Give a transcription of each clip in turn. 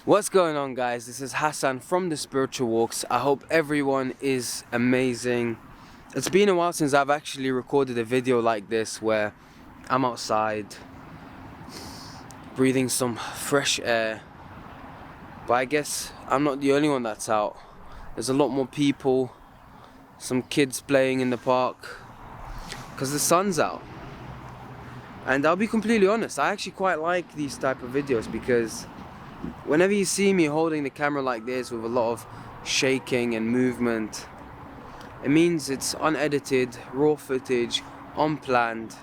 What's going on, guys? This is Hassan from the Spiritual Walks. I hope everyone is amazing. It's been a while since I've actually recorded a video like this where I'm outside breathing some fresh air, but I guess I'm not the only one that's out. There's a lot more people, some kids playing in the park because the sun's out. And I'll be completely honest, I actually quite like these type of videos because whenever you see me holding the camera like this with a lot of shaking and movement, it means it's unedited, raw footage, unplanned.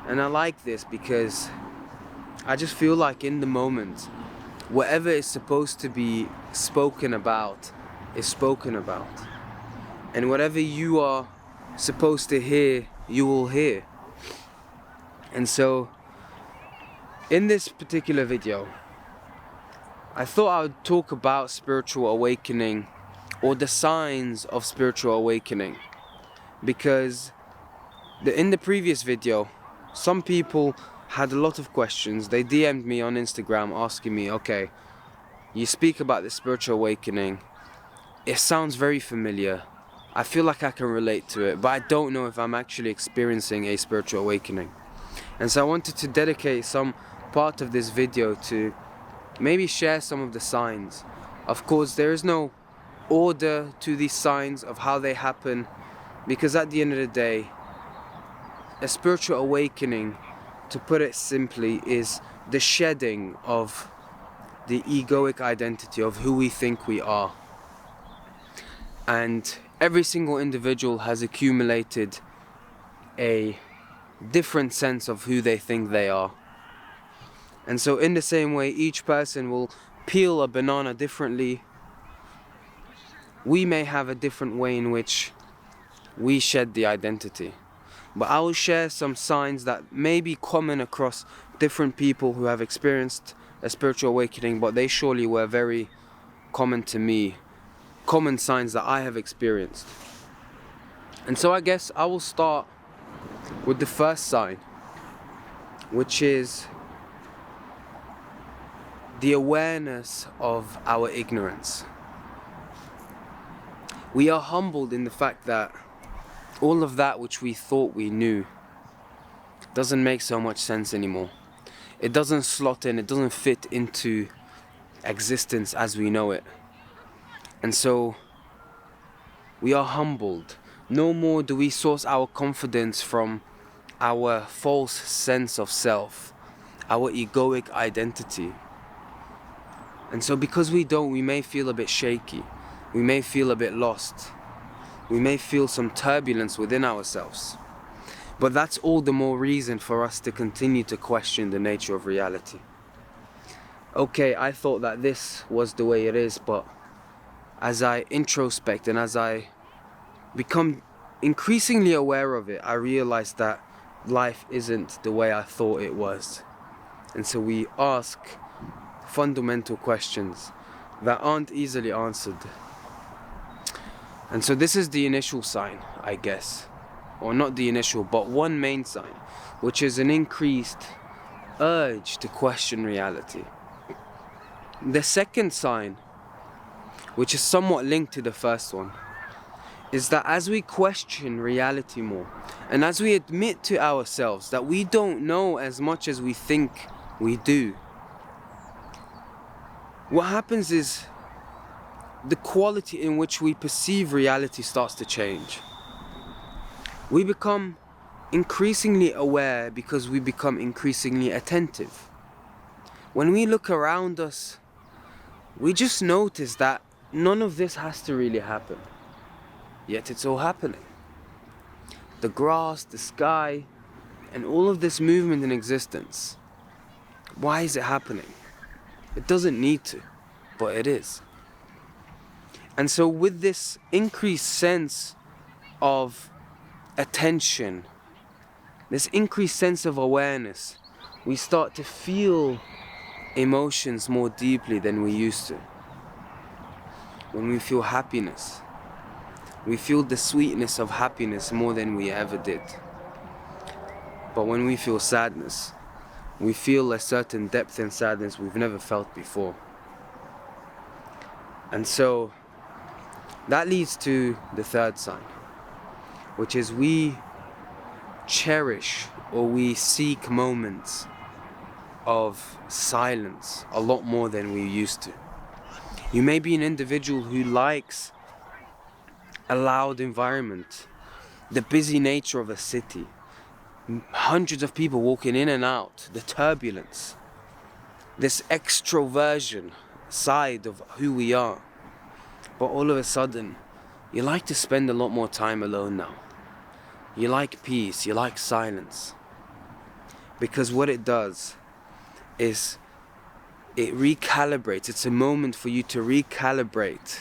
And I like this because I just feel like in the moment, whatever is supposed to be spoken about is spoken about. And whatever you are supposed to hear, you will hear. And so, in this particular video, I thought I would talk about spiritual awakening or the signs of spiritual awakening, because in the previous video, some people had a lot of questions. They DM'd me on Instagram asking me, okay, you speak about the spiritual awakening, it sounds very familiar, I feel like I can relate to it, but I don't know if I'm actually experiencing a spiritual awakening. And so I wanted to dedicate some part of this video to maybe share some of the signs. Of course, there is no order to these signs of how they happen, because at the end of the day, a spiritual awakening, to put it simply, is the shedding of the egoic identity of who we think we are. And every single individual has accumulated a different sense of who they think they are. And so in the same way, each person will peel a banana differently. We may have a different way in which we shed the identity. But I will share some signs that may be common across different people who have experienced a spiritual awakening, but they surely were very common to me. Common signs that I have experienced. And so I guess I will start with the first sign, which is the awareness of our ignorance. We are humbled in the fact that all of that which we thought we knew doesn't make so much sense anymore. It doesn't slot in, it doesn't fit into existence as we know it. And so we are humbled. No more do we source our confidence from our false sense of self, our egoic identity. And so because we don't, we may feel a bit shaky. We may feel a bit lost. We may feel some turbulence within ourselves. But that's all the more reason for us to continue to question the nature of reality. Okay, I thought that this was the way it is, but as I introspect and as I become increasingly aware of it, I realize that life isn't the way I thought it was. And so we ask fundamental questions that aren't easily answered. And so this is the initial sign, I guess. Or not the initial, but one main sign, which is an increased urge to question reality. The second sign, which is somewhat linked to the first one, is that as we question reality more, and as we admit to ourselves that we don't know as much as we think we do, what happens is the quality in which we perceive reality starts to change. We become increasingly aware because we become increasingly attentive. When we look around us, we just notice that none of this has to really happen. Yet it's all happening. The grass, the sky, and all of this movement in existence. Why is it happening? It doesn't need to, but it is. And so with this increased sense of attention, this increased sense of awareness, we start to feel emotions more deeply than we used to. When we feel happiness, we feel the sweetness of happiness more than we ever did. But when we feel sadness, we feel a certain depth in sadness we've never felt before. And so that leads to the third sign, which is we cherish or we seek moments of silence a lot more than we used to. You may be an individual who likes a loud environment, the busy nature of a city, hundreds of people walking in and out, the turbulence, this extroversion side of who we are. But all of a sudden, you like to spend a lot more time alone now. You like peace, you like silence. Because what it does is it recalibrates. It's a moment for you to recalibrate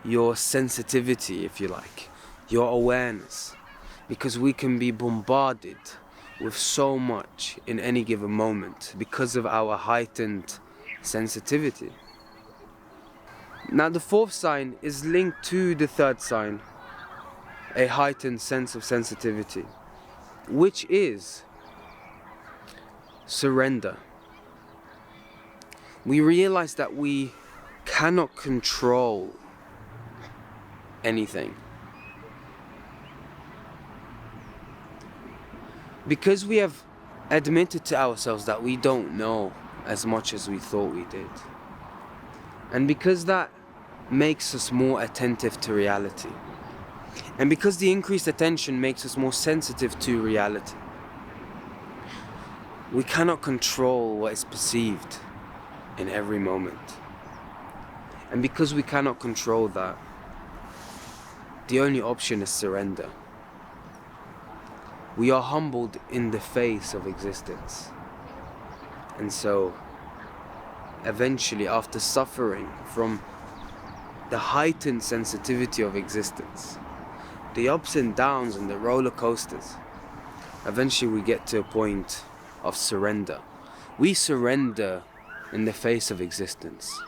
your sensitivity, if you like, your awareness. Because we can be bombarded with so much in any given moment because of our heightened sensitivity. Now the fourth sign is linked to the third sign, a heightened sense of sensitivity, which is surrender. We realize that we cannot control anything. Because we have admitted to ourselves that we don't know as much as we thought we did. And because that makes us more attentive to reality. And because the increased attention makes us more sensitive to reality. We cannot control what is perceived in every moment. And because we cannot control that, the only option is surrender. We are humbled in the face of existence. And so, eventually, after suffering from the heightened sensitivity of existence, the ups and downs and the roller coasters, eventually we get to a point of surrender. We surrender in the face of existence.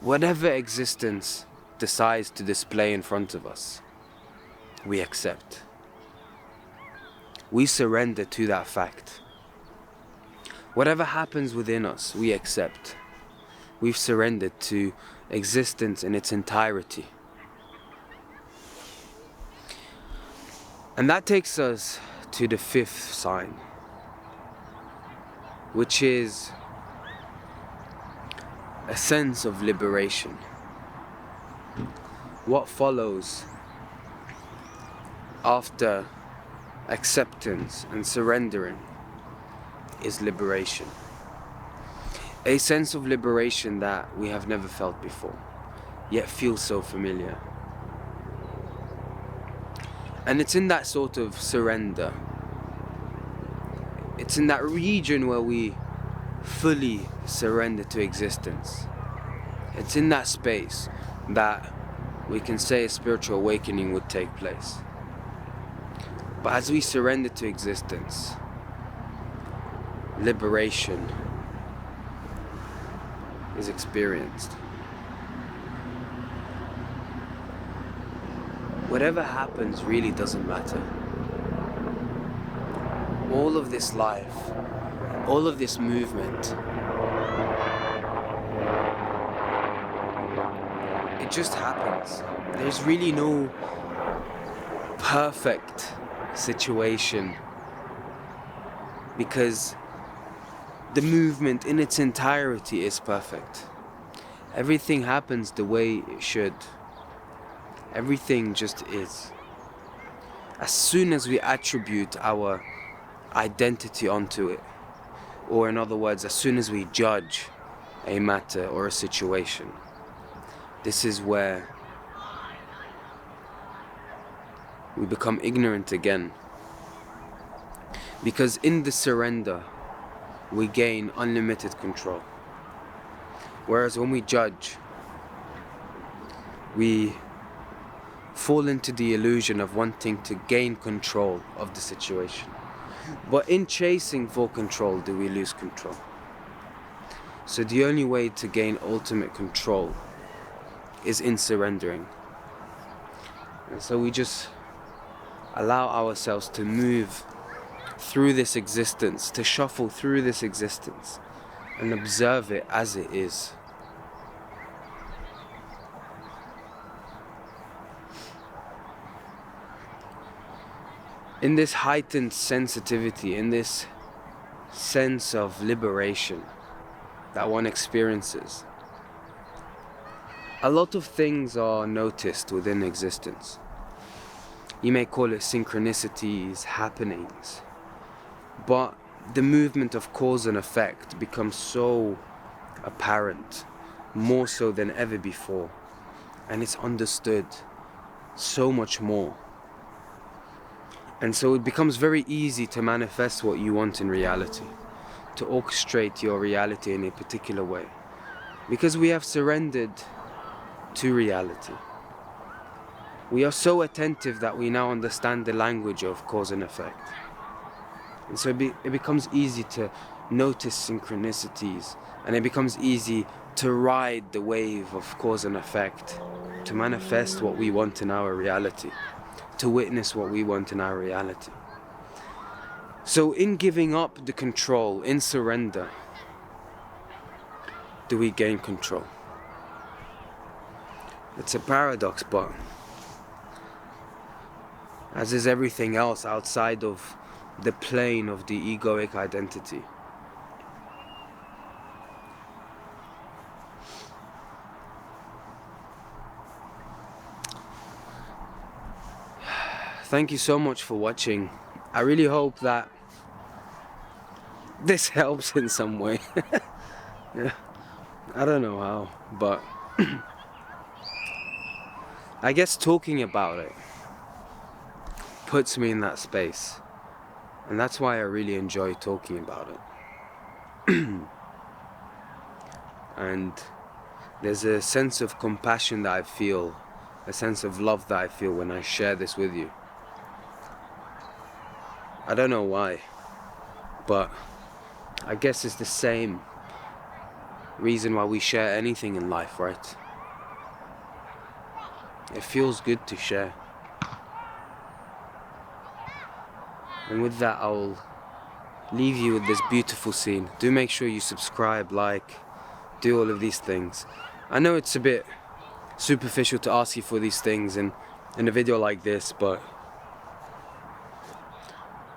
Whatever existence decides to display in front of us, we accept. We surrender to that fact. Whatever happens within us, we accept. We've surrendered to existence in its entirety. And that takes us to the fifth sign, which is a sense of liberation. What follows after acceptance and surrendering is liberation. A sense of liberation that we have never felt before, yet feels so familiar. And it's in that sort of surrender, it's in that region where we fully surrender to existence. It's in that space that we can say a spiritual awakening would take place. But as we surrender to existence, liberation is experienced. Whatever happens really doesn't matter. All of this life, all of this movement, it just happens. There's really no perfect situation, because the movement in its entirety is perfect. Everything happens the way it should. Everything just is. As soon as we attribute our identity onto it, or in other words, as soon as we judge a matter or a situation, this is where we become ignorant again. Because in the surrender, we gain unlimited control. Whereas when we judge, we fall into the illusion of wanting to gain control of the situation. But in chasing for control, do we lose control? So the only way to gain ultimate control is in surrendering. And so we just allow ourselves to move through this existence, to shuffle through this existence and observe it as it is. in this heightened sensitivity, in this sense of liberation that one experiences, a lot of things are noticed within existence. You may call it synchronicities, happenings, but the movement of cause and effect becomes so apparent, more so than ever before, and it's understood so much more. And so it becomes very easy to manifest what you want in reality, to orchestrate your reality in a particular way, because we have surrendered to reality. We are so attentive that we now understand the language of cause and effect. And so it becomes easy to notice synchronicities, and it becomes easy to ride the wave of cause and effect, to manifest what we want in our reality, to witness what we want in our reality. So in giving up the control, in surrender, do we gain control? It's a paradox, but as is everything else outside of the plane of the egoic identity, thank you so much for watching. I really hope that this helps in some way. Yeah, I don't know how, but I guess talking about it puts me in that space, and that's why I really enjoy talking about it. And there's a sense of compassion that I feel, a sense of love that I feel when I share this with you. I don't know why, but I guess it's the same reason why we share anything in life, right? It feels good to share. And with that, I'll leave you with this beautiful scene. Do make sure you subscribe, like, do all of these things. I know it's a bit superficial to ask you for these things in a video like this, but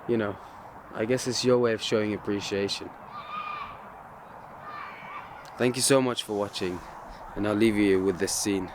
you know, I guess it's your way of showing appreciation. Thank you so much for watching, and I'll leave you with this scene.